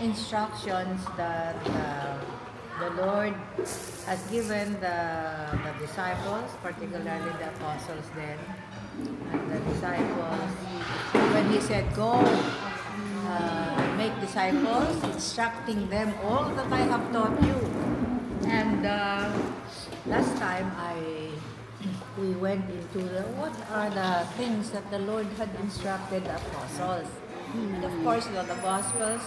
instructions that the Lord has given the disciples, particularly the apostles then, and the disciples, when He said, go, make disciples, instructing them all that I have taught you. And last time we went into what are the things that the Lord had instructed the apostles. And of course, the Gospels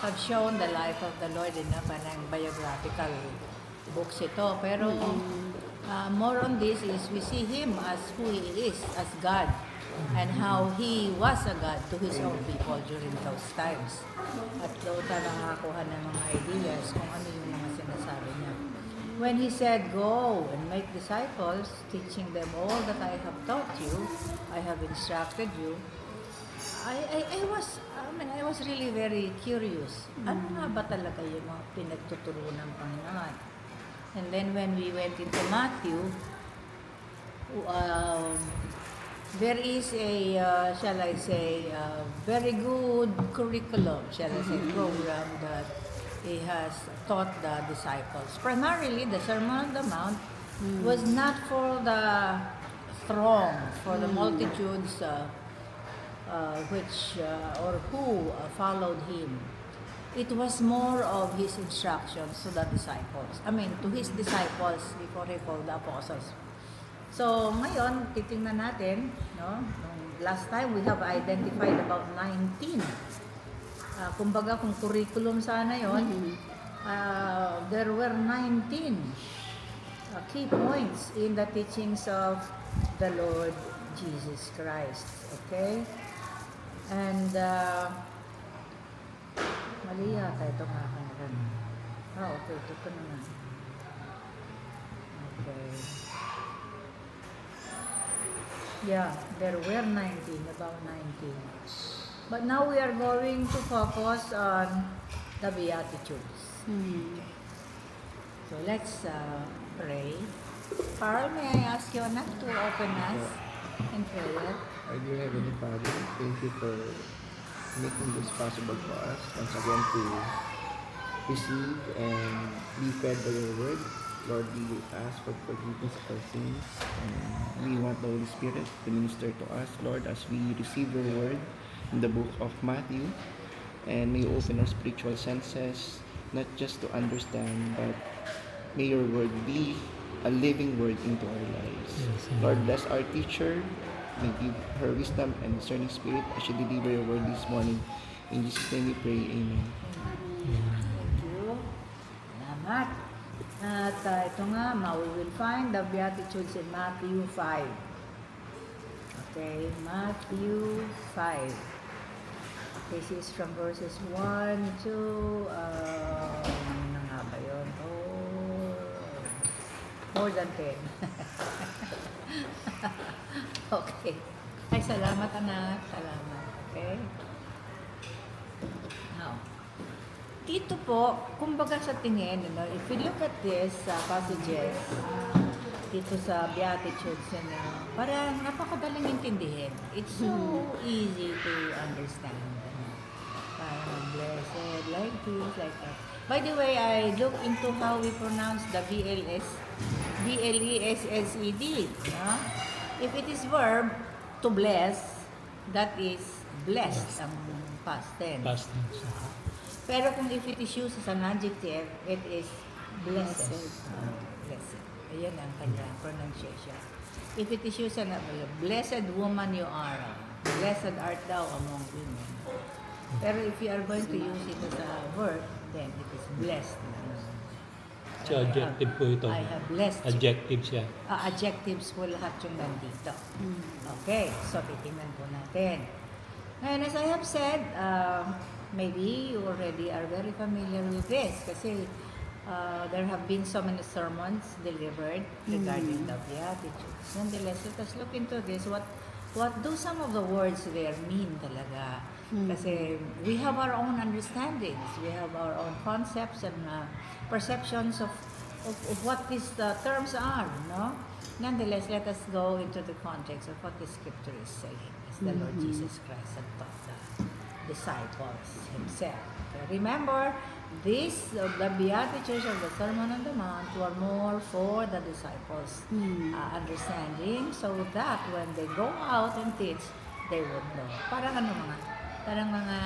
have shown the life of the Lord in parang biographical books ito. Pero more on this is we see Him as who He is, as God, and how He was a God to His own people during those times. At doon tayo nakakuha ng mga ideas kung ano yung mga sinasabi niya. When He said, go and make disciples, teaching them all that I have taught you, I have instructed you, I was really very curious. Ano nga ba talaga yung mga pinagtuturo ng Panginoon? And then when we went into Matthew, there is a, shall I say, very good curriculum, shall I say, program that He has taught the disciples. Primarily, the Sermon on the Mount was not for the throng, for the multitudes or who followed Him. It was more of His instructions to the disciples. To His disciples before He called the apostles. So, ngayon, titingnan natin, no? Last time, we have identified about 19. Kumbaga, kung curriculum sana yon, there were 19 key points in the teachings of the Lord Jesus Christ. Okay? And, mali yata itong aking ran. Okay. Ito pa naman. Okay. Yeah, there were 19, about 19. But now we are going to focus on the Beatitudes. So let's pray. Carl, may I ask you not to open us in prayer? Our dear Heavenly Father, thank you for making this possible for us once again to receive and be fed by your word. Lord, we ask for forgiveness of our sins, and we want the Holy Spirit to minister to us, Lord, as we receive your word in the book of Matthew. And may you open our spiritual senses, not just to understand, but may your word be a living word into our lives. Yes, Lord, bless our teacher. May give her wisdom and discerning spirit as she deliver your word this morning. In Jesus' name we pray, amen. Thank you. Salamat. At ito nga, we will find the Beatitudes in Matthew 5. Okay, Matthew 5. This is from verses 1 to, ano na nga ba yun? More than 10. Okay. Ay, salamat anak. Salamat. Okay. Now, dito po, kumbaga sa tingin, if we look at this passages, dito sa Beatitudes, parang napakadaling intindihin. It's so easy to understand. Parang blessed, like this, like that. By the way, I look into how we pronounce the B-L-E-S-S-E-D. No? If it is verb, to bless, that is blessed, ang past tense. Past tense. Pero kung if it is used as an adjective, it is blessed. Blessed. Ayan ang kanyang pronunciation. If it is used as a blessed woman you are, blessed art thou among women. Pero if you are going to use it as a verb, then it is blessed. So, adjective po ito. I have blessed you. Adjectives yan. Adjectives po lahat yung nandito. Okay, so titingnan po natin. And as I have said, maybe you already are very familiar with this kasi there have been so many sermons delivered regarding the Beatitudes. Nonetheless, let us look into this. What do some of the words there mean talaga? Kasi we have our own understandings. We have our own concepts and perceptions of what these terms are, no? Nonetheless, let us go into the context of what the scripture is saying, as the Lord Jesus Christ had taught disciples himself. Okay, remember, the Beatitudes of the Sermon on the Mount were more for the disciples' understanding, so that when they go out and teach, they would know. Parang mga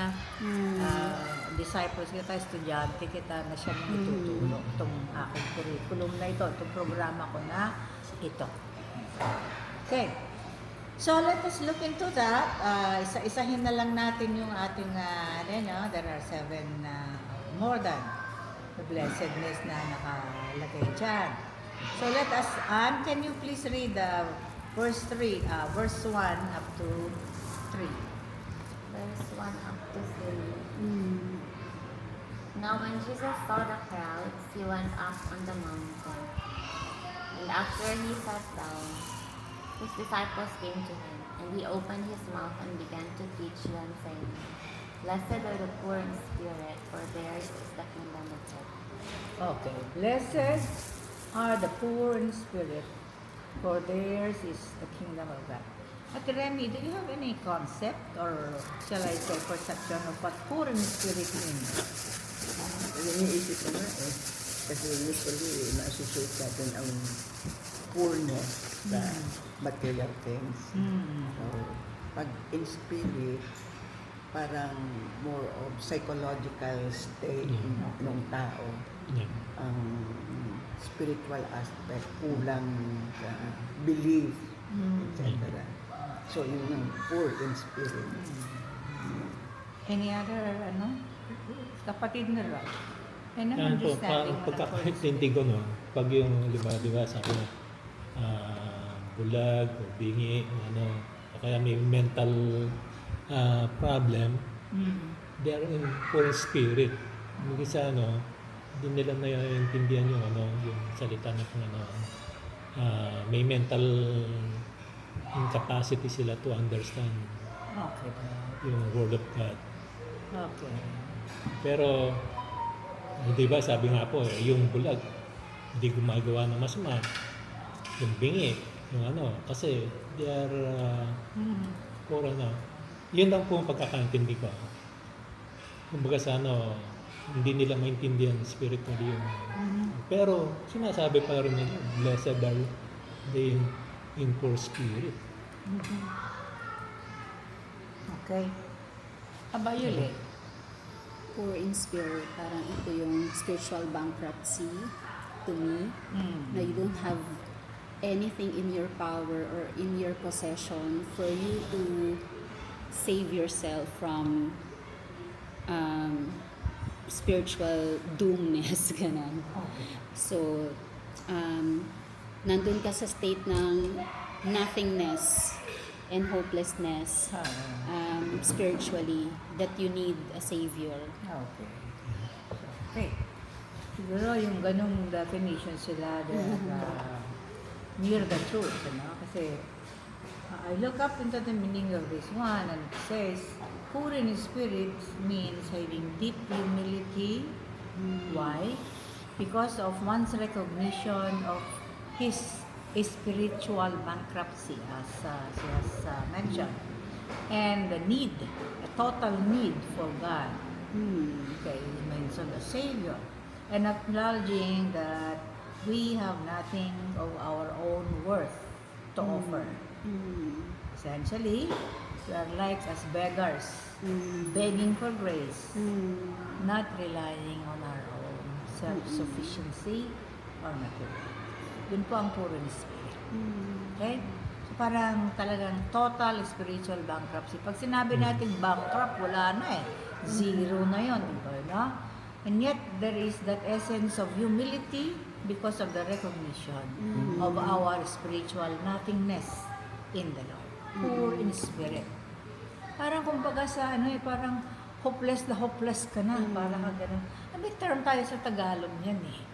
disciples kita, estudyante kita na siya nang ituturo itong aking curriculum na ito, itong programa ko na ito. Okay. So let us look into that. Isa-isahin na lang natin yung ating, there are 7 more than the blessedness na nakalagay dyan. So let us, Anne, can you please read verse 1 up to 3? Verse 1 up to 3. Now when Jesus saw the crowds, he went up on the mountain. And after he sat down, his disciples came to him, and he opened his mouth and began to teach them, saying, Blessed are the poor in spirit, for theirs is the kingdom of heaven. Okay. Blessed are the poor in spirit, for theirs is the kingdom of God. At Remy, do you have any concept or shall I say perception of what poor in spirit means? Iniisip ko nga eh. Kasi usually, na-associate natin ang poorness sa material things. So, pag in spirit, parang more of psychological state ng tao. Yeah. Ang spiritual aspect, kulang sa belief, etc. So, yun ang poor in spirit. Any other, kapatid na Rob? Any Yan po, understanding mo ng poor in pagkakaintindi ko, no, pag yung, diba, sabi na, bulag o bingi, o kaya may mental problem, they are in poor spirit. Yung isa, hindi nila naiintindihan yung salita na kung may mental incapacity sila to understand Okay. yung Word of God. Okay. Pero, di ba, sabi nga po, yung bulag, hindi gumagawa ng masama. Yung bingi, yung kasi they are, poor yun lang po ang pagkakaintindi ko. Kumbaga sa hindi nila maintindihan spiritually yun. Pero, sinasabi pa rin nila, blessed are they in poor spirit. Okay. Aba, Yuli? Poor in spirit, parang ito yung spiritual bankruptcy to me, na you don't have anything in your power or in your possession for you to save yourself from spiritual doomness, ganun. So, nandun ka sa state ng nothingness and hopelessness spiritually, that you need a savior. Okay. Okay. Siguro yung ganung definition sila, near the truth, Kasi I look up into the meaning of this one, and it says, poor in spirit means having deep humility. Why? Because of one's recognition of his spiritual bankruptcy, as she has mentioned, and the need, a total need for God. Okay, he mentioned the Savior, and acknowledging that we have nothing of our own worth to offer. Essentially, we are like as beggars, begging for grace, not relying on our own self-sufficiency or material. Yun po ang poor in spirit. Okay? So parang talagang total spiritual bankruptcy. Pag sinabi natin bankrupt, wala na eh. Zero na yun. No? And yet, there is that essence of humility because of the recognition of our spiritual nothingness in the Lord. Poor in spirit. Parang kumbaga sa parang hopeless na hopeless ka na. Parang gano'n. May term tayo sa Tagalog yan eh.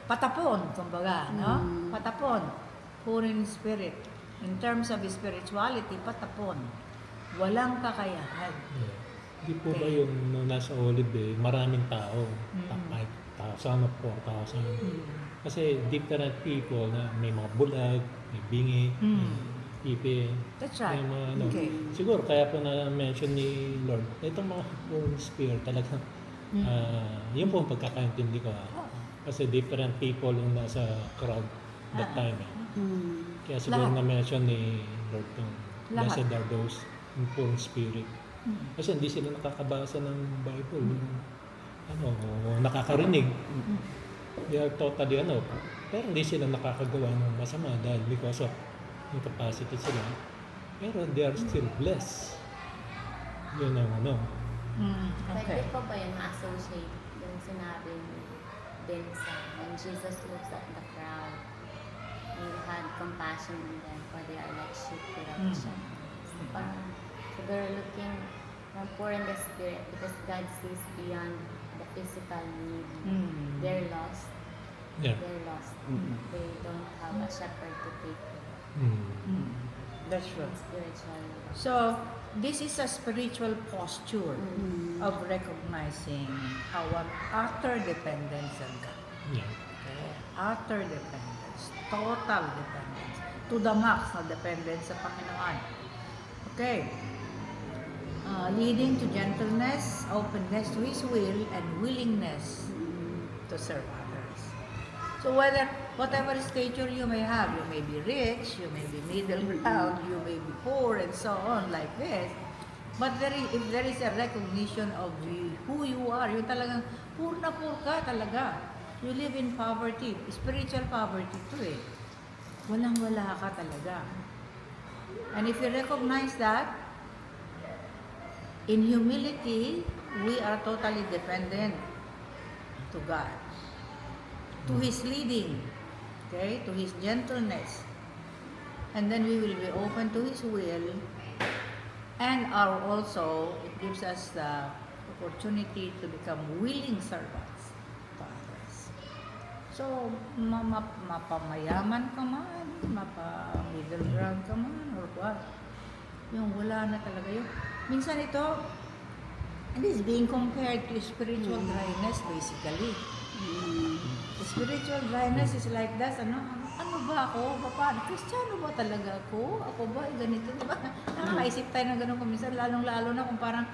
Patapon, kumbaga, no? Patapon. Poor in spirit. In terms of spirituality, patapon. Walang kakayahan. Di po ba yung nasa Olive, maraming tao, kahit 1,000 o 4,000. Kasi different people na may mga bulag, may bingi, tipid. That's right. Yung mga ano. Okay. Siguro kaya po na-mention ni Lord, itong mga poor in spirit talaga. Yun po ang pagkakaintindi ko. Kasi different people yung nasa crowd that time. Kaya siguro Lahat. na-mention ni Lord yung Lahat. blessed are those in poor in spirit. Kasi hindi sila nakakabasa ng Bible. Yung, nakakarinig. They are totally pero hindi sila nakakagawa ng masama dahil because of incapacity sila. Pero they are still blessed. Yun ang Okay. Pwede pa ba yun ma-associate yung sinabi din sa when Jesus looks at the crowd and he had compassion on them for they are like sheep without a shepherd. So parang so they're looking poor in the spirit because God sees beyond the physical need. They're lost. Yeah. They're lost. They don't have a shepherd to take care That's true. of spiritual. So, this is a spiritual posture of recognizing our utter dependence on God. Yeah. Okay? Utter dependence. Total dependence. To the max na dependence sa Panginoon. Okay. Leading to gentleness, openness to His will, and willingness to serve others. So whatever stature you may have, you may be rich, you may be middle ground, you may be poor, and so on like this. But if there is a recognition of who you are, yung talagang poor na poor ka talaga. You live in poverty, spiritual poverty too eh. Walang-wala ka talaga. And if you recognize that, in humility, we are totally dependent to God, to His leading, okay, to His gentleness. And then we will be open to His will, and it gives us the opportunity to become willing servants to others. So, mapamayaman ka man, mapa-middle ground ka man, or what, yung wala na talaga yun. Minsan ito, it is being compared to spiritual dryness basically. Spiritual dryness is like that, ano ba ako? Paano? Kristiyano ba talaga ako? Ako ba? Ganito, di ba? Nakakaisip tayo ng ganun kuminsan, lalong-lalo na kung parang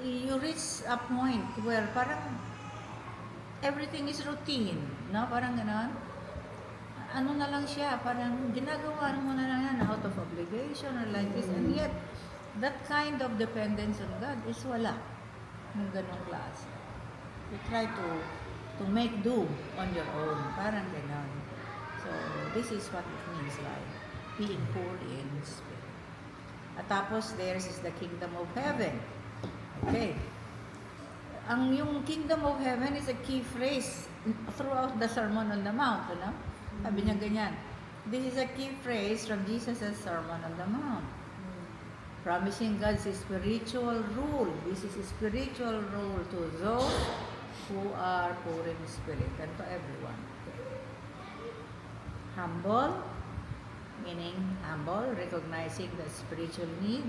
you reach a point where parang everything is routine, no? Parang gano'n. Ano na lang siya, parang ginagawa mo na lang yan out of obligation or like this, and yet, that kind of dependence on God is wala. Yung ganong klase. You try to make do on your own. Parang ganon. So, this is what it means like being poor in spirit. At tapos, theirs is the kingdom of heaven. Okay. Yung kingdom of heaven is a key phrase throughout the Sermon on the Mount. Ano? Sabi niya ganyan. This is a key phrase from Jesus' Sermon on the Mount. Promising God's spiritual rule. This is a spiritual rule to those who are poor in spirit and to everyone. Humble, meaning humble, recognizing the spiritual need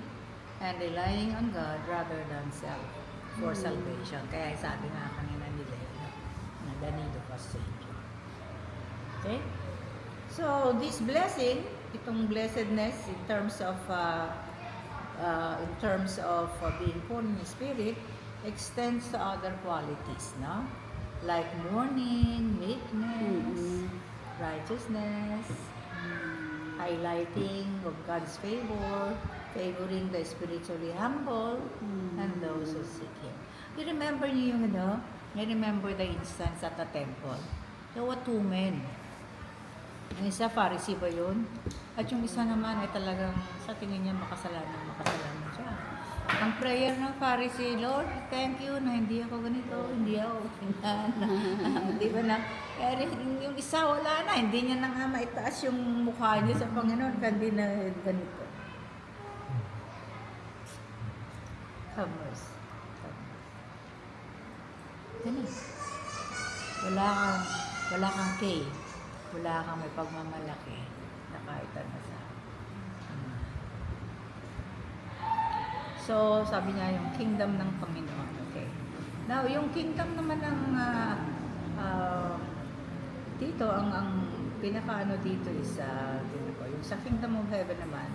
and relying on God rather than self for salvation. Kaya sabi nga kanina nila, the need of a Savior. Okay? So, this blessing, itong blessedness in terms of being poor in spirit, extends to other qualities, no? Like mourning, meekness, righteousness, highlighting of God's favor, favoring the spiritually humble, and those who seek Him. You remember niyo yung you remember the instance at the temple. There were two men. Yung isa, Pharisee ba yun? At yung isa naman ay talagang sa tingin niya makasalanan siya. Ang prayer ng Pharisee, Lord, thank you na hindi ako ganito, hindi ako di ba na? Kaya yung isa wala na, hindi niya na nga maitaas yung mukha niya sa Panginoon, kandi na ganito. Commerce. Ganun. Wala kang K. Wala kang may pagmamalaki na kahit ano sa So, sabi niya yung kingdom ng Panginoon. Okay. Now, yung kingdom naman ng dito, ang pinaka-ano dito is, yung sa Kingdom of Heaven naman,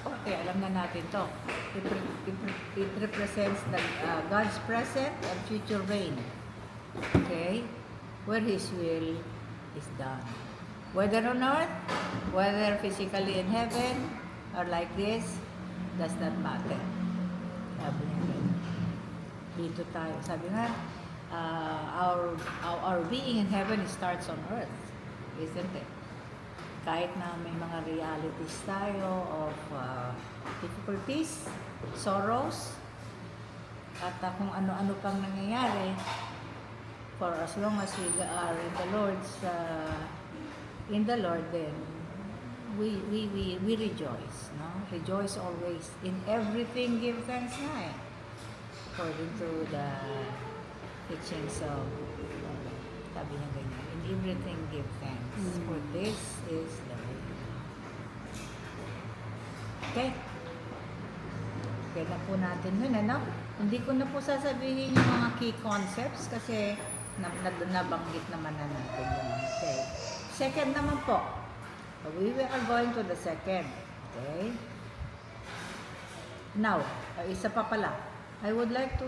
okay, alam na natin to. It represents God's present and future reign. Okay? Where His will is done. Whether on earth, whether physically in heaven, or like this, does not matter. Sabi niya ganun. Dito tayo. Sabi nga, our being in heaven starts on earth. Isn't it? Kahit na may mga realities tayo of difficulties, sorrows, at kung ano-ano pang nangyayari, for as long as we are in the Lord, then we rejoice, no? Rejoice always. In everything give thanks na eh. According to the teachings of, sabi niya ganyan, in everything give thanks, for this is the will of God. Okay? Kaya na po natin yun, ano? Hindi ko na po sasabihin yung mga key concepts kasi nabanggit naman na natin yun. Okay. Second naman po. We are going to the second. Okay? Now, isa pa pala. I would like to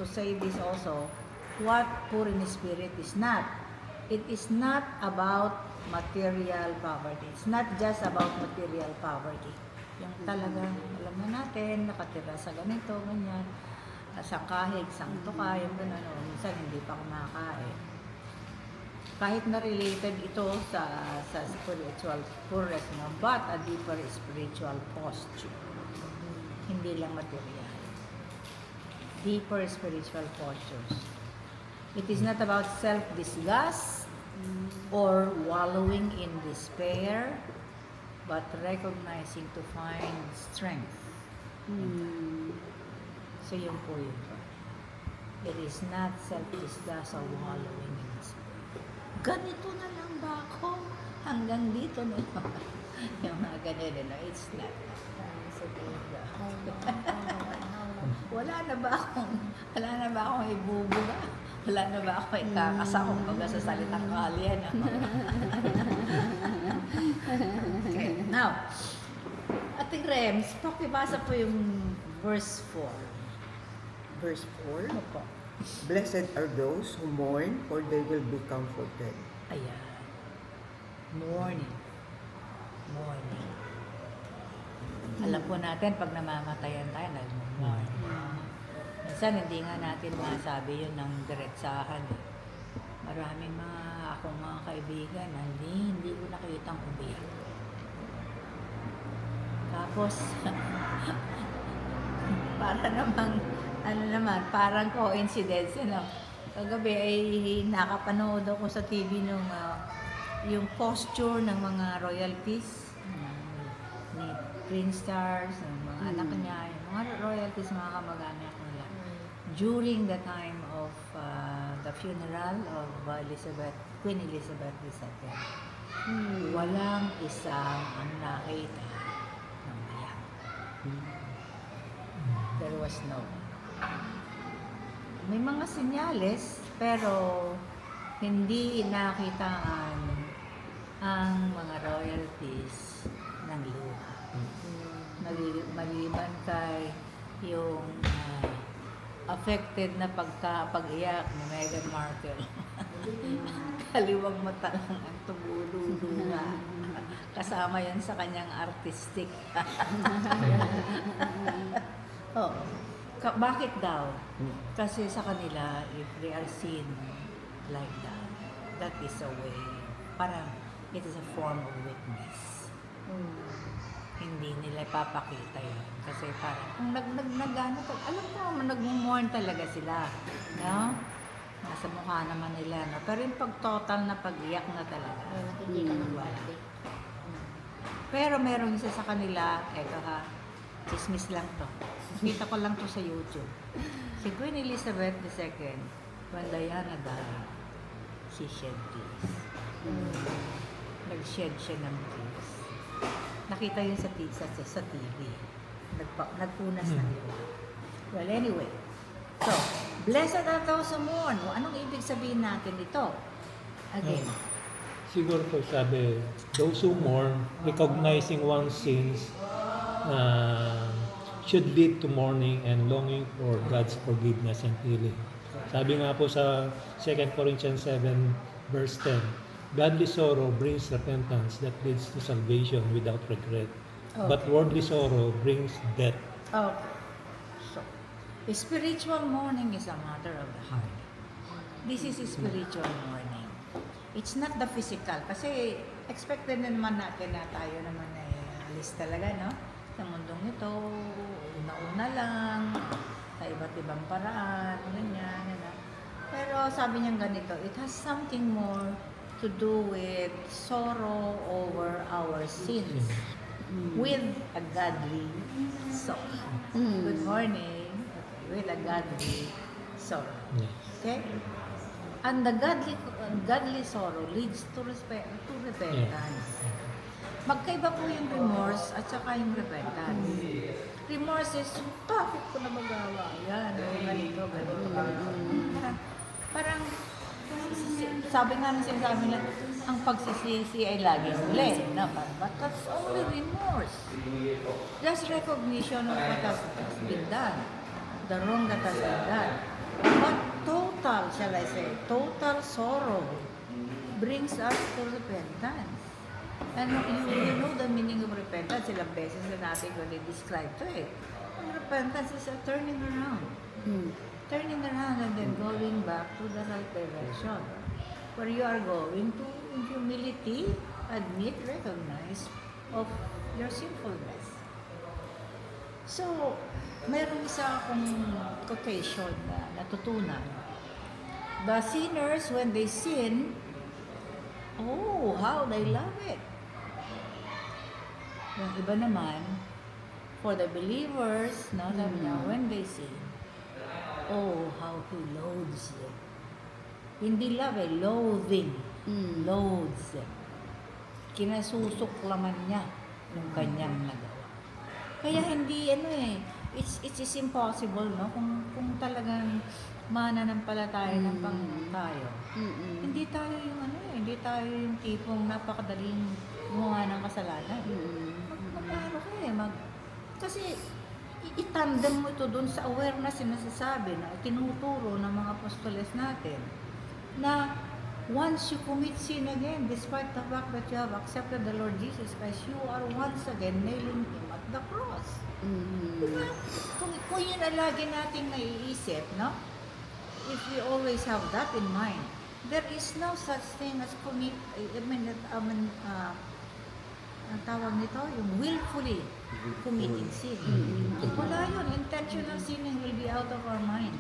say this also. What poor in spirit is not. It is not about material poverty. It's not just about material poverty. Yung talagang, alam na natin, nakatira sa ganito, ganyan, sa kahig, sangto ka, yung gano'n, minsan hindi pa kumakain. Kahit na related ito sa spiritual poorness, no? But a deeper spiritual posture. Hindi lang material. Deeper spiritual postures. It is not about self-disgust or wallowing in despair, but recognizing to find strength. So yun po yun. It is not self-disgust or wallowing in despair. Ganito na lang ba ako? Hanggang dito na lang. Yung mga ganyan na, it's not. Wala na ba akong ibubuga? Wala na ba akong ikakasakong baga sa salitang kalyan? Okay, now, Ating Rems, pakibasa po yung verse 4. Verse 4. Ano po? Blessed are those who mourn, for they will be comforted. Ayan. Morning. Alam po natin, pag namamatayan tayo, nag-mourn. Minsan, hindi nga natin masabi yun ng diretsahan. Maraming akong mga kaibigan, hindi ko nakitang umiyak. Tapos, parang coincidence, kagabi ay nakapanood ako sa TV nung yung posture ng mga royalties ni Prince Charles, ng mga anak niya, yung mga royalties, mga kamag-anak nila during the time of the funeral of Queen Elizabeth II. Walang isang ang nakita ng iyak. There was no. May mga senyales, pero hindi nakitaan ang mga royalties ng luha. Maliban kay yung affected na pag-iyak ni Meghan Markle. Kaliwang mata lang ang tumululuha. Kasama yan sa kanyang artistic. Bakit daw? Kasi sa kanila, if they are seen like that is a way, parang it is a form of weakness. Hindi nila ipapakita yun. Kasi parang, kung alam ko, nag-mourn talaga sila. No? Nasa mukha naman nila. No? Pero yung pag-total na pag-iyak na talaga, Hindi ka nang wala. Pero meron isa sa kanila, chismis lang to. Kita ko lang to sa YouTube. Si Queen Elizabeth II, when Diana died, she shed tears. Nag-shed siya ng tears. Nakita yun sa TV. Nagpunas na yun. Well, anyway. So, blessed are those who mourn. Anong ibig sabihin natin ito? Again, siguro po sabi, those who mourn, recognizing one's sins, should lead to mourning and longing for God's forgiveness and healing. Sabi nga po sa 2 Corinthians 7 verse 10, godly sorrow brings repentance that leads to salvation without regret. But Okay. worldly sorrow brings death. Okay. So, spiritual mourning is a matter of the heart. This is spiritual mourning. It's not the physical. Kasi expected na naman natin na tayo naman ay alis talaga, no? Sa mundong ito, una-una lang, sa iba't ibang paraan, ganyan, ganyan. Pero sabi niya ganito, it has something more to do with sorrow over our sins. With a godly sorrow. Good morning. With a godly sorrow. Yes. Okay? And the godly sorrow leads to repentance. Magkaiba po yung remorse at saka yung repentance. Remorse is, bakit ko na magawa? Yan, ganito, ganito. Parang, sabi nga ng sinasabi nila, ang pagsisisi ay laging muli. But that's only remorse. Just recognition of what has been done. The wrong that has been done. But total, shall I say, total sorrow brings us to repentance. And you know the meaning of repentance. Ilang beses na natin when they describe to it. And repentance is a turning around. Turning around and then going back to the right direction. Where you are going to, in humility, admit, recognize of your sinfulness. So, meron isa akong quotation na natutunan. The sinners, when they sin, oh, how they love it. Yung iba naman, for the believers, no, sabi niya, when they sin, oh, how he loathes them. Hindi love, loathing. Loathes them. Kinasusuklaman niya yung kanyang nagawa. Kaya hindi, it's impossible, no? Kung talagang mananampalataya ng Panginoon tayo. Hindi tayo yung hindi tayo yung tipong napakadaling gumawa ng kasalanan. Kasi itandem mo ito dun sa awareness na nasasabi na tinuturo ng mga apostoles natin na once you commit sin again, despite the fact that you have accepted the Lord Jesus Christ, you are once again nailing Him at the cross. Diba? Kung yun ang lagi nating naiisip, no? If we always have that in mind, there is no such thing as ang tawag nito, yung willfully committing sin. Wala yun. Intentional sinning will be out of our mind.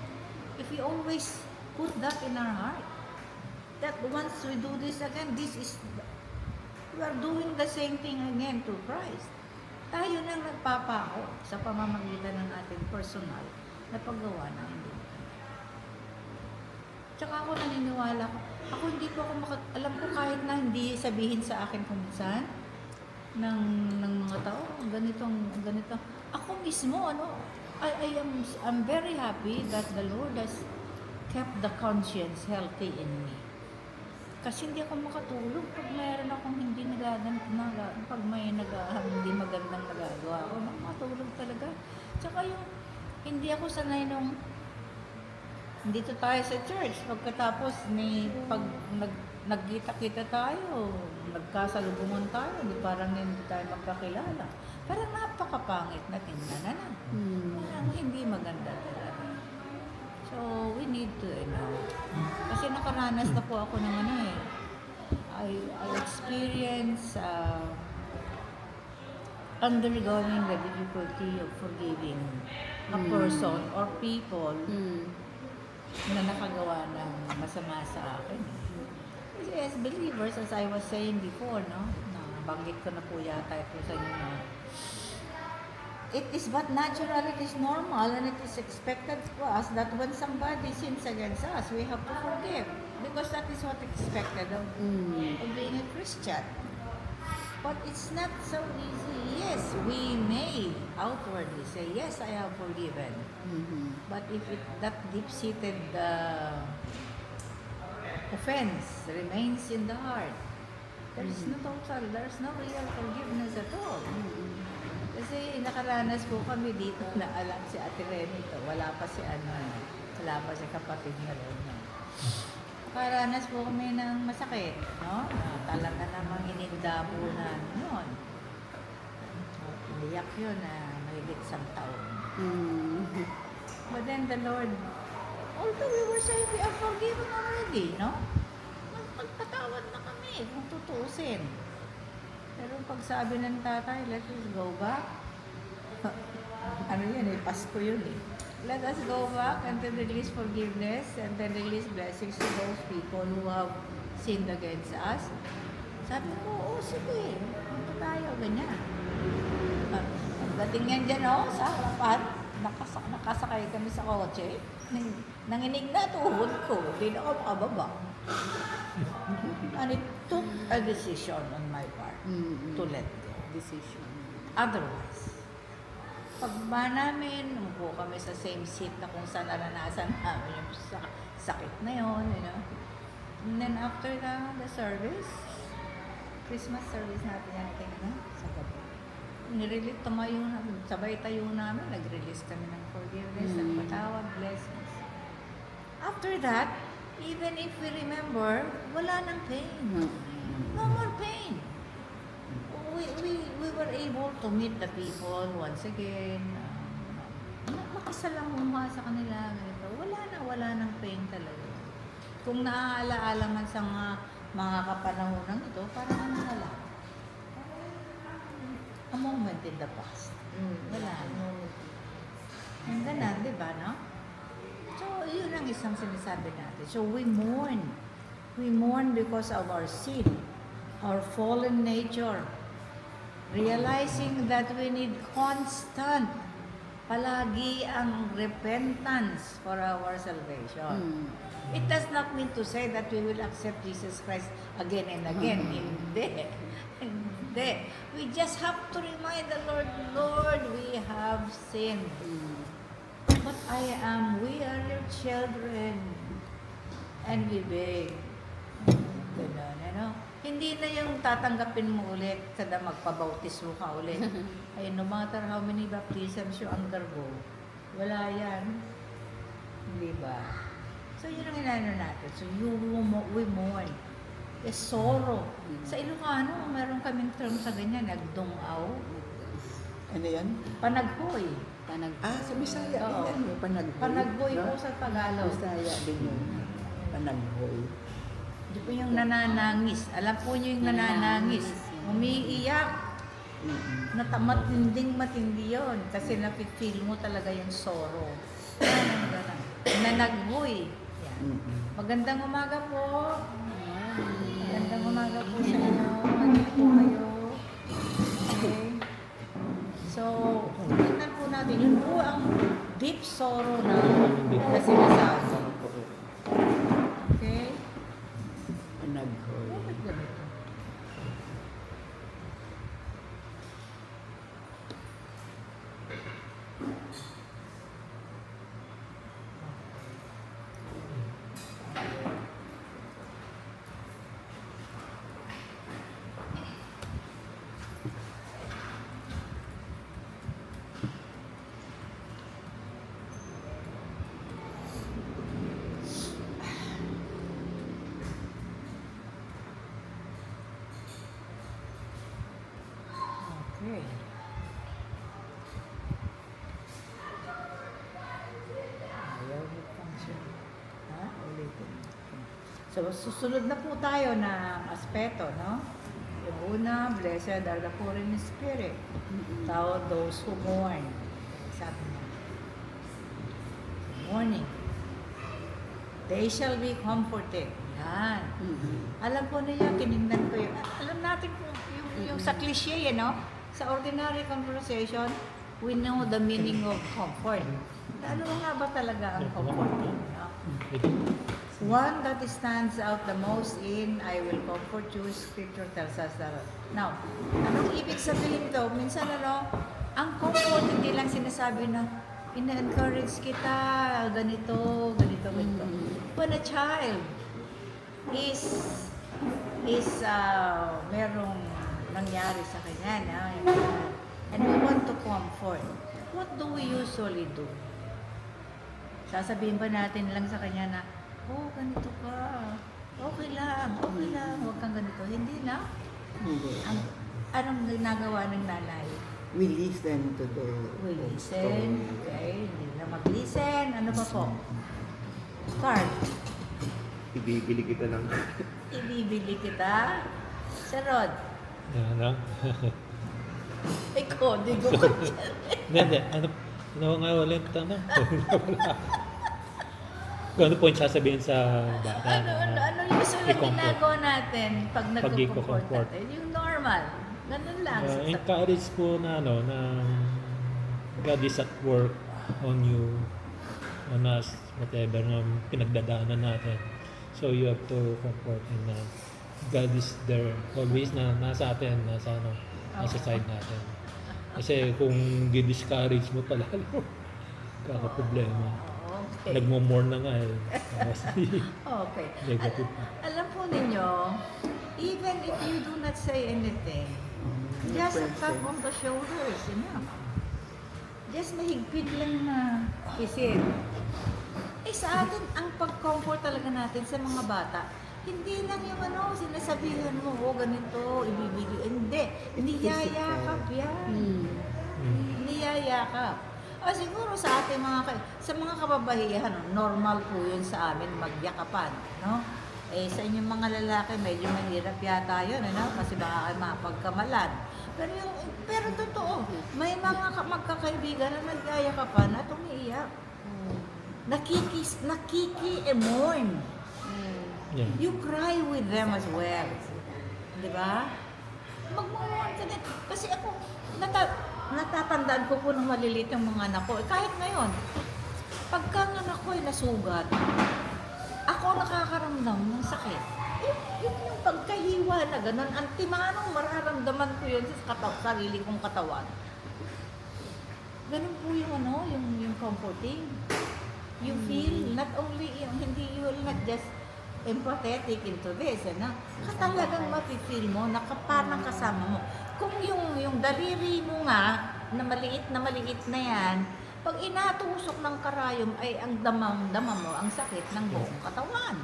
If we always put that in our heart, that once we do this again, we are doing the same thing again to Christ. Tayo nang nagpapako sa pamamagitan ng ating personal na paggawa na hindi. Tsaka ako naniniwala ko, hindi po ako alam ko kahit na hindi sabihin sa akin kung minsan ng mga tao, ganito. Ako mismo, I'm very happy that the Lord has kept the conscience healthy in me. Kasi hindi ako makatulog pag mayroon akong hindi pag may hindi magandang nagagawa ako, makatulog talaga. Tsaka yung, hindi ako sanay nung, dito tayo sa church, pagkatapos pag nagkita-kita tayo, nagkasalubungan tayo, parang hindi tayo magkakilala. Parang napakapangit na tingnan na. Parang hindi maganda talaga. So, we need to, kasi nakaranas na po ako ng I experience undergoing the difficulty of forgiving a person or people na nakagawa ng masama sa akin. Kasi as believers, as I was saying before, no, nabanggit ko na po yata ito sa inyo na it is but natural, it is normal, and it is expected for us that when somebody sins against us, we have to forgive. Because that is what expected of being a Christian. But it's not so easy. Yes, we may outwardly say, yes, I have forgiven. But if that deep-seated offense remains in the heart, There's no total, there's no real forgiveness at all. Kasi nakaranas po kami dito na alam si Ate Remy ito, wala pa si wala pa si kapatid na rin. No? Nakaranas po kami ng masakit, no? Na talaga namang ininda po na noon. Iyak yun na mahigit isang taon. But then the Lord, although we were saying we are forgiven already, no? Magpatawad na kami kung tutuusin. Pero pag sabi ng tatay, let us go back. Ano yan eh, Pasko yun eh. Let us go back and then release forgiveness and then release blessings to those people who have sinned against us. Sabi ko, oo, sige. Punta tayo, ganyan. Pagdating yan dyan, sa harapan, nakasakay kami sa kotse. Nanginig na tuhod ko. Hindi na ako makababa. And it took a decision on my part to let go. Decision. Otherwise, pagba namin, umupo kami sa same seat na kung saan naranasan namin yung sakit na yun, you know. And then after the service, Christmas service natin natin, sa gabi. Nirelate tumayo namin, sabay tayo namin, nag-release kami ng forgiveness, ng patawad, blessings. After that, even if we remember, wala nang pain. No more pain. We were able to meet the people once again. Makisalamuha sa kanila. Ganito. Wala nang pain talaga. Kung naaalaala man sa mga kapanahonan ito, parang ano wala. A moment in the past. Wala. Ang ganan, di ba, no? So, yun ang isang sinasabi natin. So, we mourn. We mourn because of our sin, our fallen nature. Realizing that we need constant, palagi ang repentance for our salvation. It does not mean to say that we will accept Jesus Christ again and again. Hindi. Hindi. We just have to remind the Lord, Lord, we have sinned. But we are your children. And we beg. Ganun, ano? Hindi na yung tatanggapin mo ulit kada magpabautismo ka ulit. Ay, no matter how many baptisms you undergo, wala yan. Hindi ba? So, yun ang inano natin. So, we mourn. A sorrow. Sa Ilocano, meron kaming term sa ganyan, nagdungaw. Ano yan? Panaghoy. Sa Bisaya Oo. din yan. May panaghoy. Panaghoy no? po sa Tagalog. Bisaya din yun. Panaghoy. Di po yung nananangis. Alam po niyo yung nananangis. Umiiyak. Matinding-matindi yun. Kasi napit-feel mo talaga yung sorrow. Nanaghoy. Yan. Magandang umaga po. Magandang umaga po sa inyo. Ano po kayo? Okay. So, tingnan po natin. Yun po ang deep sorrow na sinasabi. Okay? Panaghoy. Bakit ganito? Okay. Ayaw mag-function. Ha? Ulitin. So, susunod na po tayo ng aspeto, no? Yung una, blessed are the poor in spirit. Those who mourn. Sabi niya. Mourning. They shall be comforted. Yan. Alam po niya, tinignan ko yun. Alam natin po, yung sa cliche, no? Sa ordinary conversation, we know the meaning of comfort. Ano nga ba talaga ang comforting? No? One that stands out the most in, I will comfort you, Scripture tells us that. Now, anong ibig sabihin to? Minsan ang comfort, hindi lang sinasabi na, ina-encourage kita, ganito. When a child is is merong nangyari sa kanya na, and we want to comfort. What do we usually do? Sasabihin ba natin lang sa kanya na, oh, ganito ka, okay lang, huwag kang ganito. Hindi na. Hindi. Anong ginagawa ng nanay? We listen to the We listen, okay, hindi na mag-listen. Ano pa po? Card. Ibibili kita ng Ibibili kita. Sa Rod. Yan lang. Ay, kodigo ko dyan. Hindi. Ano nga ulit tanong? Kung ano po yung sasabihin sa bata? Ano usually i-comfort? ginagawa natin pag nagko-comfort i-comfort. natin? Yung normal. Ganun lang. Encourage po na na God is at work on you, on us, whatever na pinagdadaanan natin. So you have to comfort him na God is there always na nasa atin, nasa side natin. Kasi kung di-discourage mo palalo, kaka-problema. Okay. Nagmo-mourn na nga eh. Okay. Negative. Alam po ninyo, even if you do not say anything, just a tap on the shoulders, enough. Just mahigpit lang na pisil. Eh sa atin, ang pag-comfort talaga natin sa mga bata, hindi lang yung sinasabihan mo, oh ganito, ibibigay. Hindi. Niyayakap yan. Niyayakap. O siguro sa ating sa mga kababahihan, normal po yun sa amin magyakapan, no? Eh sa inyong mga lalaki, medyo mahirap yata yun, kasi baka kayo mapagkamalan. Pero totoo, may mga magkakaibigan na nagyayakapan at umiiyak. Nakiki-mourn. Yeah. You cry with them as well. Di ba? Mag-mourn ka din. Kasi ako, natatandaan ko po ng maliliit yung mga anak ko. Kahit ngayon, pagka ang anak ko ay nasugat, ako nakakaramdam ng sakit. Yung pagkahiwa na gano'n, antimanong mararamdaman ko yun sa sarili kong katawan. Ganun po yung comforting. You feel not only, hindi you will not just empathetic into this, talagang mafe-feel mo na parang kasama mo. Kung yung daliri mo nga, na maliit na yan, pag inatusok ng karayom ay ang damang-dama mo, ang sakit ng buong katawan.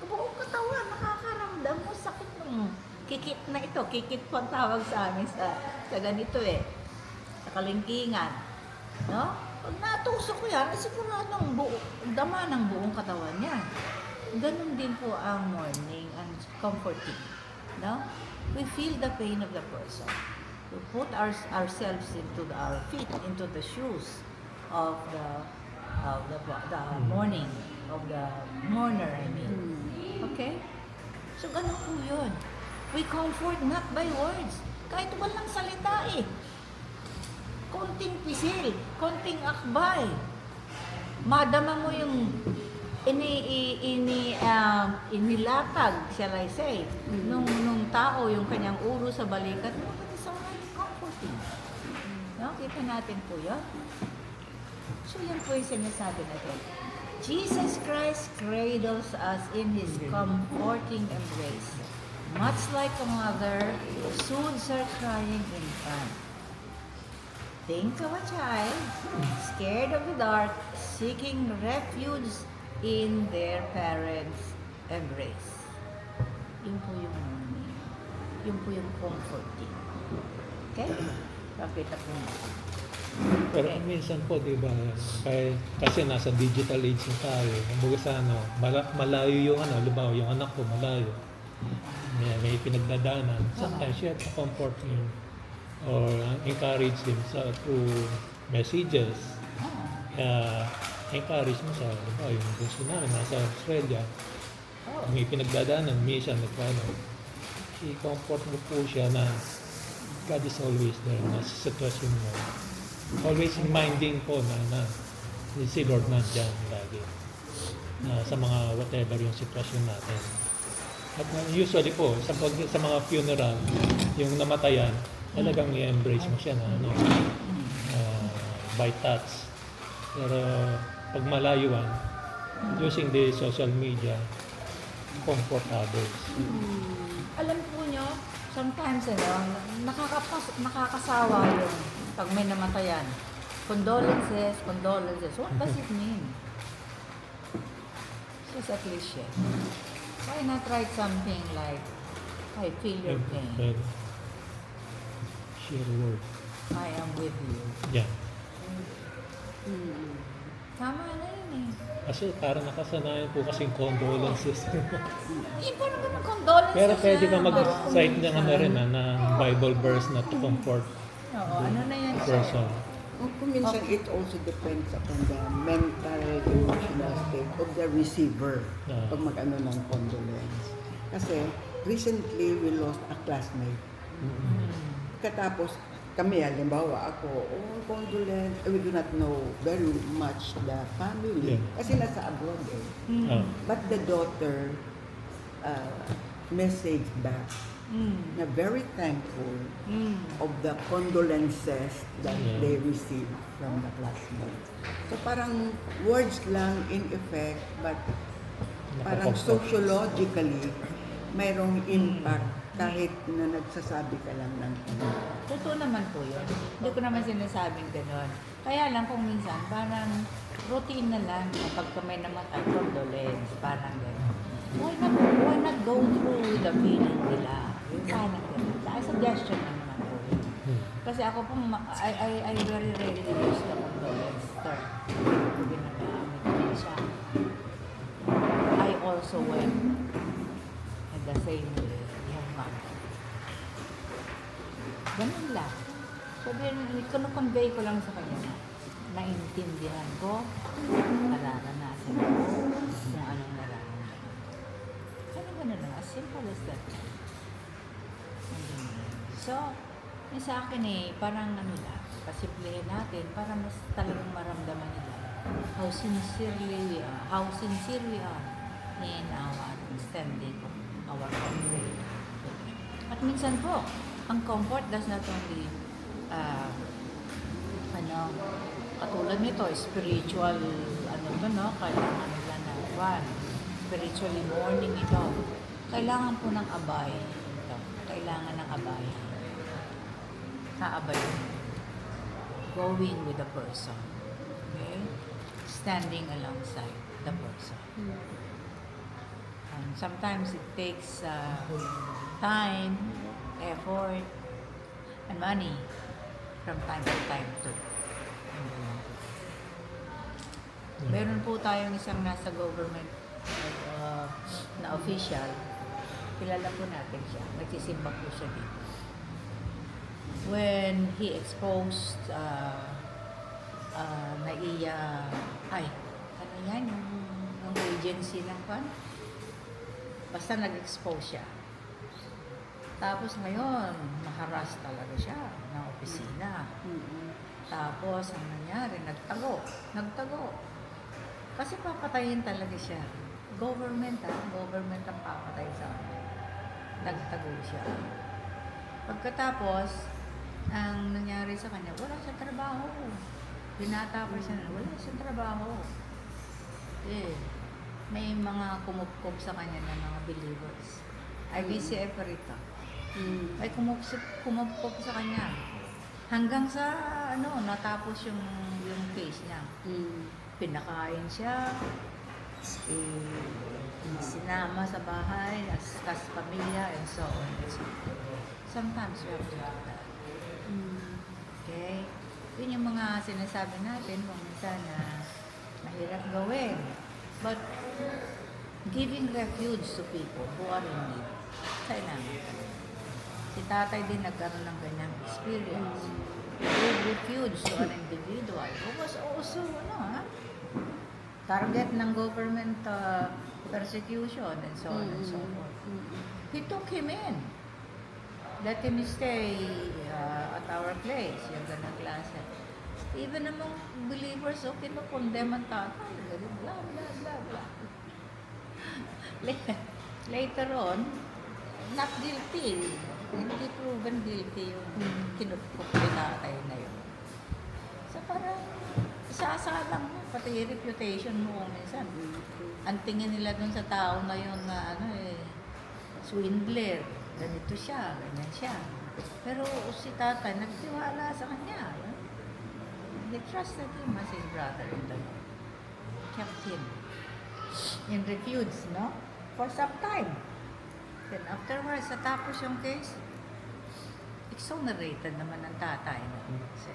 Buong katawan, nakakaramdam mo sakit ng kikit na ito. Kikit po ang tawag sa amin sa ganito sa kalingkingan. No? Pag natusok ko yan, siguradong dama ng buong katawan niya. Ganun din po ang mourning and comforting. No? We feel the pain of the person. We put ourselves into our feet, into the shoes of the mourning, of the mourner, I mean. Okay? So, ganun po yun. We comfort not by words. Kahit walang salita konting pisil, konting akbay. Madama mo yung inilatag, shall I say, nung tao, yung kanyang ulo sa balikat mo, but it's already comforting. No? Kita natin po yun. So yan po yung sinasabi natin. Jesus Christ cradles us in His comforting embrace. Much like a mother soothes her crying infant. Think of a child, scared of the dark, seeking refuge in their parents' embrace. Yun po yung mourning. Yun po yung comforting. Okay? Pakita po natin. Pero minsan po, di ba, kasi nasa digital age na tayo, kumbaga sa malayo yung lubaw, yung anak ko malayo. May pinagdadaanan. Sometimes you have to comfort him or encourage him through messages. Encourage mo siya. Diba, yung gusto namin, nasa Australia, may pinagdadaanan, minsan i-comfort mo po siya na God is always there, nasa sitwasyon mo. Always reminding po na si Lord nandiyan lagi sa mga whatever yung sitwasyon natin. At usually po, sa mga funeral, yung namatayan, talagang i-embrace mo siya na by touch. Pero pag malayuan, using the social media, comfort others. alam po nyo, sometimes, nakakasawa yung pag may namatayan. Condolences, condolences. What does it mean? It's just a cliche. Why not write something like, I feel your pain. Share word. I am with you. Yeah. Tama na yun eh. Kasi parang nakasanayan po kasing condolences. Eh, parang ganun condolences Pero pwede ka na. mag-cite ng ano rin ng Bible verse na to comfort Oo, ano na yan siya. person. Kung minsan, it also depends upon the mental, emotional state of the receiver pag mag-ano ng condolence. Kasi, recently, we lost a classmate. Katapos, kami, halimbawa ako, condolence, we do not know very much the family. Yeah. Kasi nasa abroad eh. Ah. But the daughter messaged back na very thankful of the condolences that Yeah. they received from the classmates. So parang words lang in effect, but parang Nakakapag- sociologically, mayroong impact kahit na nagsasabi ka lang ng Totoo naman po yun. Hindi ko naman sinasabing gano'n. Kaya lang kung minsan, parang routine na lang kapag may naman ay condolence, parang gano'n. Why not go through the feeling nila? Yung parang gano'n. Ay, suggestion lang naman po yun. Kasi ako po, I very rarely use the condolence term. Ginagamit ko siya. I also went in the same way. Yung mga ganun lang. Sabihin, convey ko lang sa kanya na naintindihan ko, nararanasan ko, kung anong nararamdaman. Ganun lang, as simple as that. So, yung sa akin parang ano lang, pasimplihin natin para mas talagang maramdaman nila how sincere we are in our understanding of our country. At minsan po, ang comfort does not only katulad nito, spiritual kailangan nila na spiritually mourning ito. Kailangan po ng abay ito. Kailangan ng abay. Kaabay. Going with the person. Okay? Standing alongside the person. And sometimes it takes time, effort, and money from time to time too. Meron po tayong isang nasa government na official. Kilala po natin siya. Nagsisimba po siya dito. When he exposed yung agency ng pan? Basta nag-expose siya. Tapos ngayon, maharas talaga siya ng opisina. Tapos, ang nangyari, nagtago. Kasi papatayin talaga siya. Government ang papatay sa kanya. Nagtago siya. Pagkatapos, ang nangyari sa kanya, wala siyang trabaho. Binata pa siya, wala siyang trabaho. May mga kumupkop sa kanya ng mga believers. IBCF rito. May kumupkop sa kanya. Hanggang sa, natapos yung case niya. Pinakain siya, sinama sa bahay, as pamilya, and so on and so forth. Sometimes we have to do that. Okay? Yun yung mga sinasabi natin kung minsan na mahirap gawin. But giving refuge to people who are in need, kailangan. Si tatay din nagkaroon ng ganyang experience. Give refuge to an individual who was also, target ng government persecution and so on and so forth. He took him in. Let him stay at our place, yung ganang klase. Even among believers, kinukondem ang tatay. Blah, blah, blah, blah. Later on, not guilty. Hindi proven guilty yung kinupkup ni tatay na yun. So parang, isasalang mo, pati yung reputation mo kung minsan. Ang tingin nila dun sa tao na yun na swindler, ganito siya, ganyan siya. Pero si tatay, nagtiwala sa kanya. They trusted him as his brother in the Lord. Kept him in refuge, no? For some time. Then afterwards, natapos yung case, exonerated naman ng tatay. No? Kasi,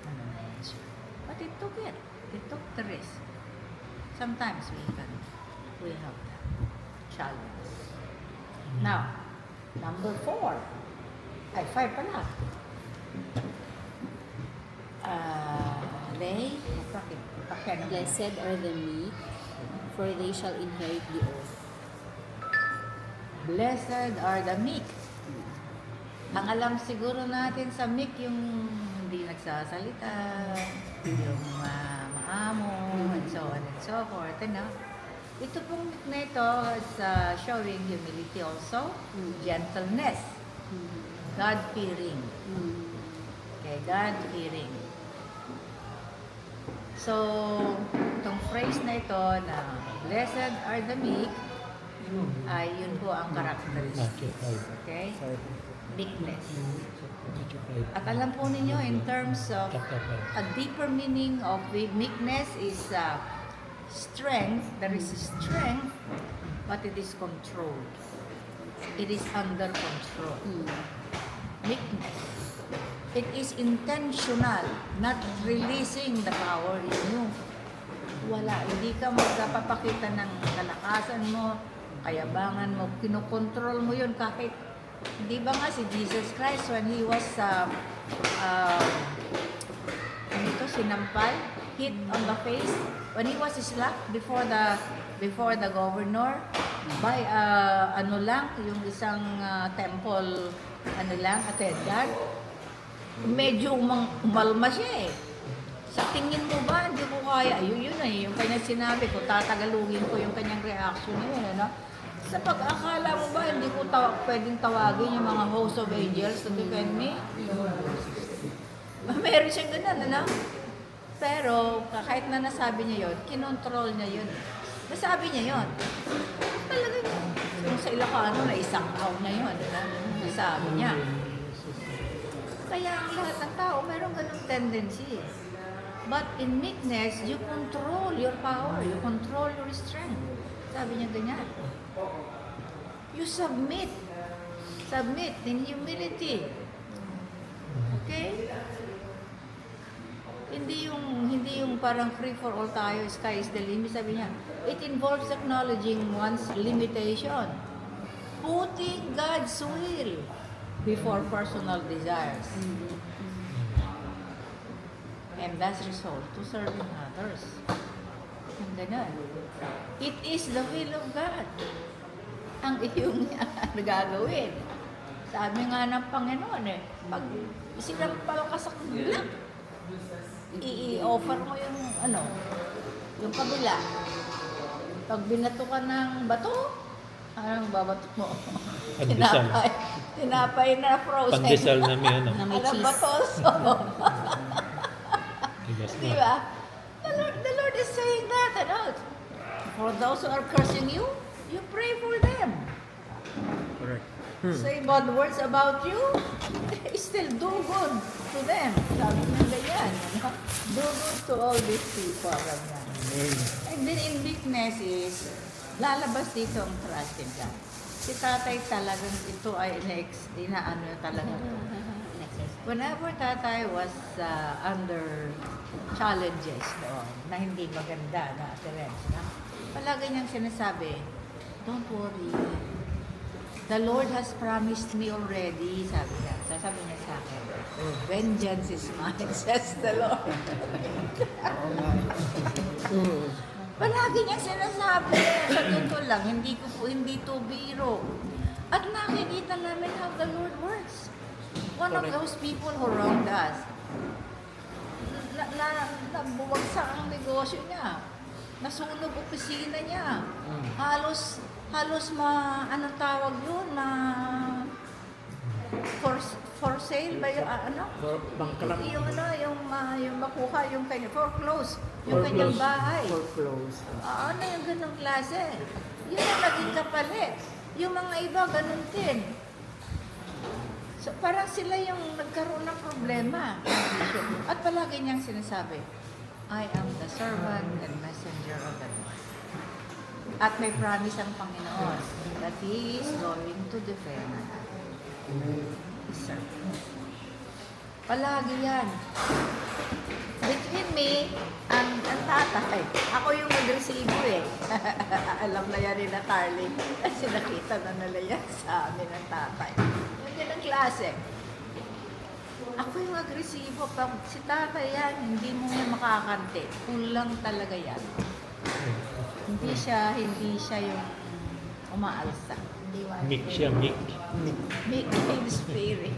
ano na yun siya. But it took it. It took the risk. Sometimes we have that challenge. Now, number 4. Ay, 5 pala. Bakit? Blessed are the meek, for they shall inherit the earth. Blessed are the meek. Ang alam siguro natin sa meek, yung hindi nagsasalita, yung maamo, and so on and so forth. Ano? Ito pong meek na ito is showing humility also, gentleness, God-fearing. Okay, God-fearing. So, itong phrase na ito na blessed are the meek, ay yun po ang characteristic. Okay? Meekness. At alam po ninyo, in terms of a deeper meaning of meekness is strength. There is strength, but it is controlled. It is under control. Meekness. It is intentional, not releasing the power in you. Wala. Hindi ka magpapakita ng kalakasan mo, kayabangan mo, kinokontrol mo yun kahit, di ba nga si Jesus Christ when he was, sinampal, hit on the face, when he was slapped before the governor, by yung isang temple, attendant, medyo umalma siya eh. Sa tingin mo ba, hindi ko kaya, yun yung kanyang sinabi ko, tatagalugin ko yung kanyang reaction na yun, ano? Sa pag-akala mo ba, hindi ko pwedeng tawagin yung mga host of angels to defend me? Meron siyang ganun, ano? Pero, kahit na nasabi niya yun, kinontrol niya yun. Nasabi niya yun. Talaga yun. Yung sa Ilocano, na isang out na yun, ano? Nasabi niya. Kaya ang lahat ng tao, meron ganung tendency. But in meekness, you control your power, you control your strength. Sabi niya ganyan. You submit. Submit in humility. Okay? Hindi yung parang free for all tayo, sky is the limit. Sabi niya, it involves acknowledging one's limitation. Putting God's will before personal desires. And that's result to serving others. Yung ganun. It is the will of God ang iyong nagagawin. Sabi nga ng Panginoon pag sinampal ka sa kabila, i-offer mo yung kabila. Pag binato ka ng bato, anong babato mo? Pandesal. Tinapay na frozen. Pandesal na may ano. Na may Alam cheese. ba to? Tigas Di na. ba? The Lord is saying that, for those who are cursing you, you pray for them. Correct. Say bad words about you, still do good to them. Sabi niya ganyan. Do good to all these people. Ganyan. And then in meekness is, lalabas dito ang trust in God. Si tatay talagang ito ay inaano talaga. Whenever tatay was under challenges doon, na hindi maganda na appearance, palagi niyang sinasabi, don't worry. The Lord has promised me already, sabi niya. Sabi niya sa akin, vengeance is mine, says the Lord. Palagi niya sinasabi, sa totoo lang, hindi to biro. At nakikita namin how the Lord works. One of those people who wronged us, nabuwagsak ang negosyo niya. Nasunog opisina niya. Halos anong tawag yun, for sale ba yung Bankrupt. yung makuha yung kanya, foreclose, yung kanyang bahay. Foreclosed. Ano yung ganong klase? Yun ang naging kapalit. Yung mga iba, ganun din. So parang sila yung nagkaroon ng problema. At palagi niyang sinasabi, I am the servant and messenger of the Lord. At may promise ang Panginoon that He is going to defend His servant. Palagi yan. Between me and tatay, ako yung nag-resibo eh. Alam na yan ni na Carly. Kasi nakita na nila yan sa amin ng tatay. Yung ganang klase. Ako yung nag-resibo. Pag si tatay yan, hindi mo yan makakante. Kulang talaga yan. Hindi siya yung umaalsa. Meek siya, meek. Meek in spirit.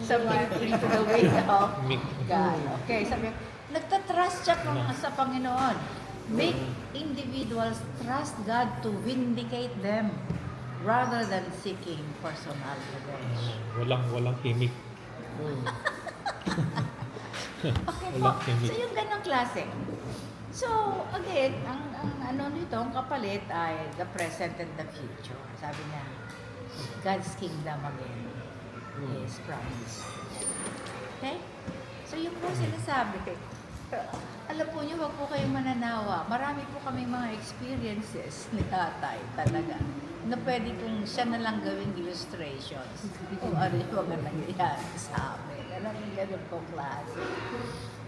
Submitting to the will of Meek. God. Okay, sabi, nagtatrust siya sa Panginoon. Make individuals trust God to vindicate them rather than seeking personal revenge. Walang himik. Okay po. Walang himik. So yung ganong klase. So, again, ang ano nito, ang kapalit ay the present and the future. Sabi niya, God's kingdom again is promised. Okay? So, yun po sinasabi. Alam po niyo, wag po kayong mananawa. Marami po kami mga experiences ni tatay talaga na pwede kong siya na lang gawing illustrations kung ano yung mga nangyayari sa amin. Alam mo, ganun po klase.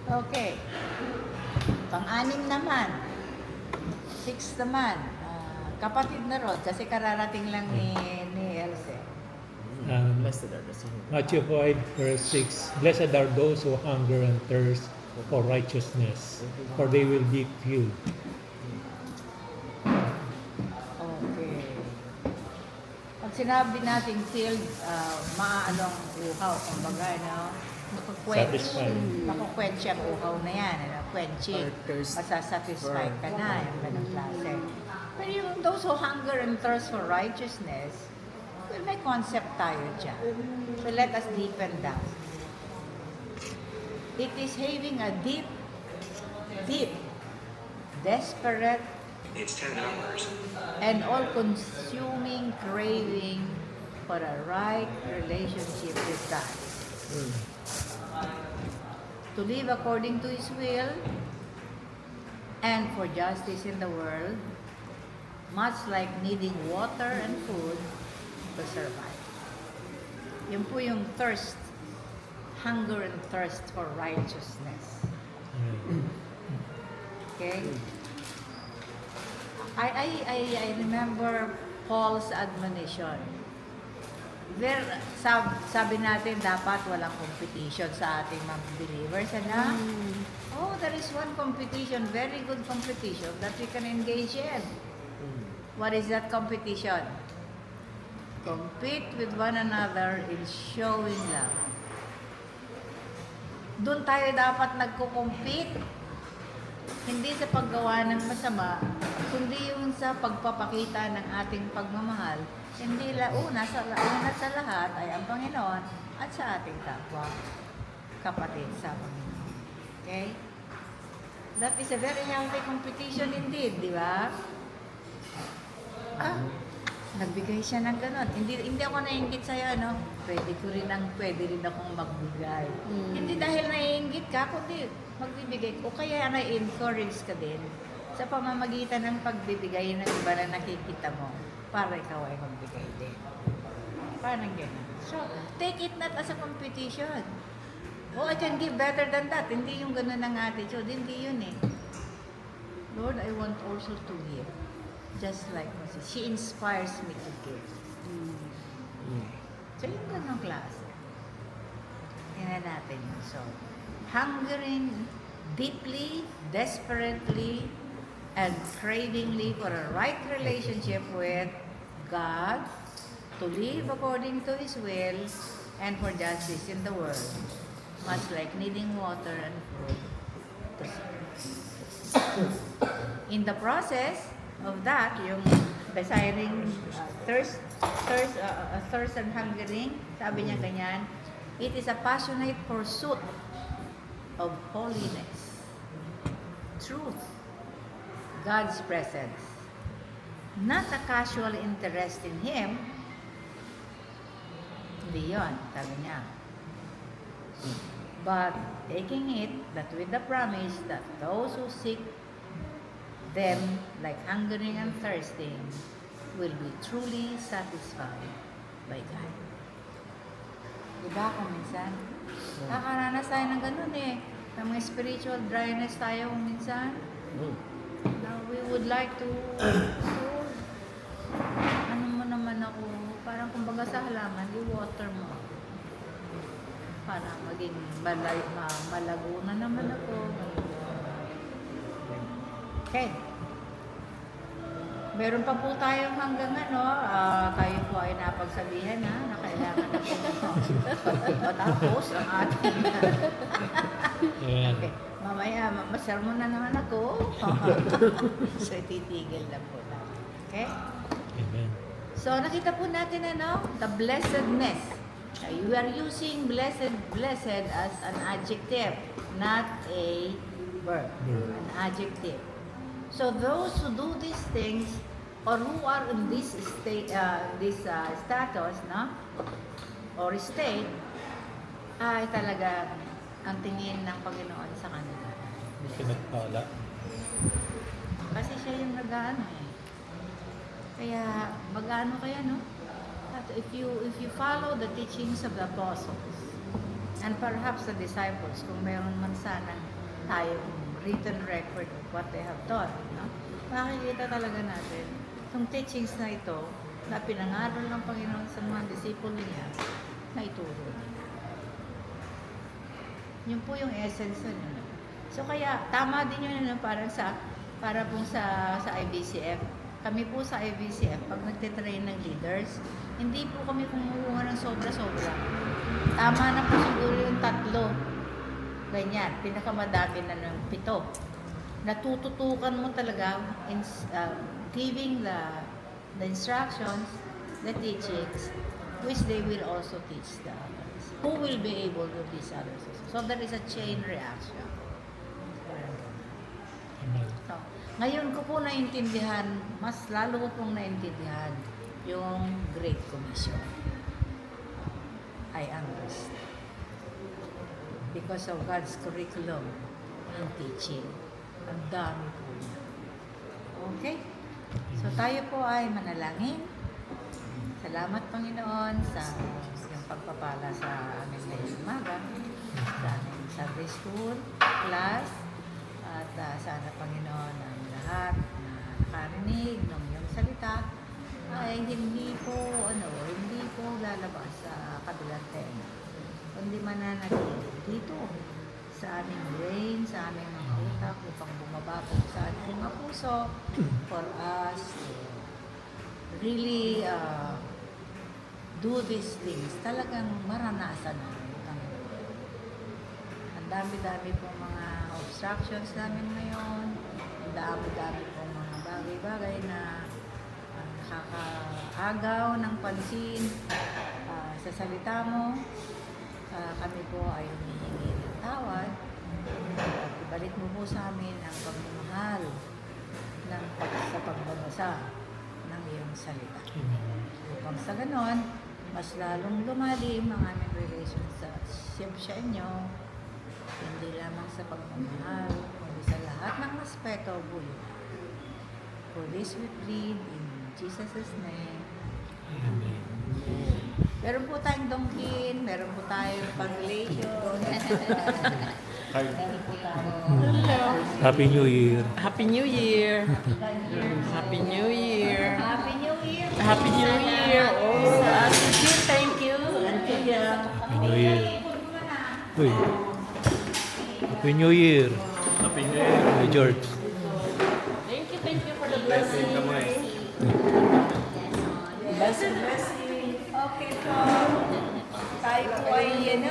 Okay. Pang-anim naman. 6 naman. Kapatid na Rod, kasi kararating lang ni Else. Blessed are the sinner. Matthew 5, verse 6. Blessed are those who hunger and thirst for righteousness, for they will be filled. Okay. Pag sinabi natin filled, maano ang uhaw, kumbaga, no? Satisfied. Makukwensya ang uhaw na yan, quenching. Or thirst Masasatisfied ka for- na, yung ganang klase. Pero yung those who hunger and thirst for righteousness, well, may concept tayo dyan. So let us deepen that. It is having a deep, desperate, It's 10 hours. and all-consuming craving for a right relationship with God. To live according to His will and for justice in the world, much like needing water and food to survive. Yun po yung thirst, hunger and thirst for righteousness. Okay? I remember Paul's admonition. Sabi natin dapat walang competition sa ating mga believers. Oh, there is one competition, very good competition that we can engage in. What is that competition? Compete with one another in showing love. Doon tayo dapat nagko-compete. Hindi sa paggawa ng masama, kundi yung sa pagpapakita ng ating pagmamahal. Hindi una sa lahat ay ang Panginoon at sa ating kapwa kapatid sa Panginoon. Okay? That is a very healthy competition indeed, di ba? Nagbigay siya ng ganon. Hindi ako naiingit sa'yo, no? Pwede rin akong magbigay. Hindi dahil naiingit ka, kundi magbibigay. O kaya na-encourage ka din sa pamamagitan ng pagbibigay ng iba na nakikita mo para ikaw ay magbigay din. Parang gano'n. So, take it not as a competition. Oh, I can give better than that. Hindi yung gano'n ang attitude. Hindi yun eh. Lord, I want also to give. Just like Moses. She inspires me to give. So, yung ganong klase. Tingnan natin yun. So, hungering deeply, desperately, and cravingly for a right relationship with God, to live according to His will, and for justice in the world, much like needing water and food. In the process of that, yung desiring thirst and hungering, sabi niya ganyan, it is a passionate pursuit of holiness, truth, God's presence, not a casual interest in Him, Hindi yun, sabi niya. But taking it that with the promise that those who seek them like hungering and thirsting will be truly satisfied by God. Diba kung minsan? Nakakaranas tayo ng ganun eh. Ng mga spiritual dryness tayo kung minsan. Now we would like to ano mo naman ako, parang kumbaga sa halaman, i-water mo. Para maging malago na naman ako. Okay. Meron pa po tayong hanggang kayo po ay napagsabihan na kailangan na po matapos ang ating Ayan. okay. Mamaya, masermon na naman ako. So, titigil na po natin. Okay? Amen. So, nakita po natin the blessedness. We are using blessed as an adjective, not a verb. An adjective. So, those who do these things or who are in this state, status, or state, ay talaga ang tingin ng Panginoon sa kanila. Pinagpala. Kasi siya yung nag-ano eh. Kaya mag-ano kaya At if you follow the teachings of the apostles and perhaps the disciples, kung meron man sana tayong written record of what they have taught, makikita talaga natin itong teachings na ito na pinangaral ng Panginoon sa mga disipulo niya na ituro niya. Yun po yung essence na. So kaya tama din yun para po sa IBCF. Kami po sa IBCF, pag nagtitrain ng leaders, hindi po kami kumukuha ng sobra-sobra. Tama na po siguro yung 3. Ganyan, pinakamadami na ng 7. Natututukan mo talaga giving the instructions, the teachings, which they will also teach the others. Who will be able to teach others? So there is a chain reaction. Amen. So, ngayon ko po naintindihan, mas lalo ko pong naintindihan yung Great Commission. I understand. Because of God's curriculum and teaching. Ang dami po niya. Okay? So tayo po ay manalangin. Salamat Panginoon sa iyong pagpapala sa amin ngayong umaga, sa aming Sunday School class, at sana Panginoon ang lahat na nakarinig ng iyong salita ay hindi po lalabas sa kabilang tema, kundi mananatili dito sa aming brain, sa aming mga utak upang bumabagong sa ating mga puso for us to really do these things, talagang maranasan namin ang ang dami-dami pong mga obstructions namin ngayon, ang dami-dami pong mga bagay-bagay na nakakaagaw ng pansin sa salita mo. Kami po ay humihingi ng tawad at ibalik mo po sa amin ang pagmamahal sa pagbabasa ng iyong salita. Upang sa ganon, mas lalong lumalim ang aming relation sa inyo, hindi lamang sa pagmamahal, kundi sa lahat ng aspeto of buhay. For this we plead in Jesus' name. Amen. Meron po tayong dongkin, meron po tayong pang-relation. Meron po tayong Happy New Year. Happy New Year. Happy New Year. Happy New Year! Happy New Year. Oh, thank you. Happy New Year. Uy. Happy New Year. Happy New Year. Hey, George. Thank you for the blessing. Blessing. Okay po. Tayo po ay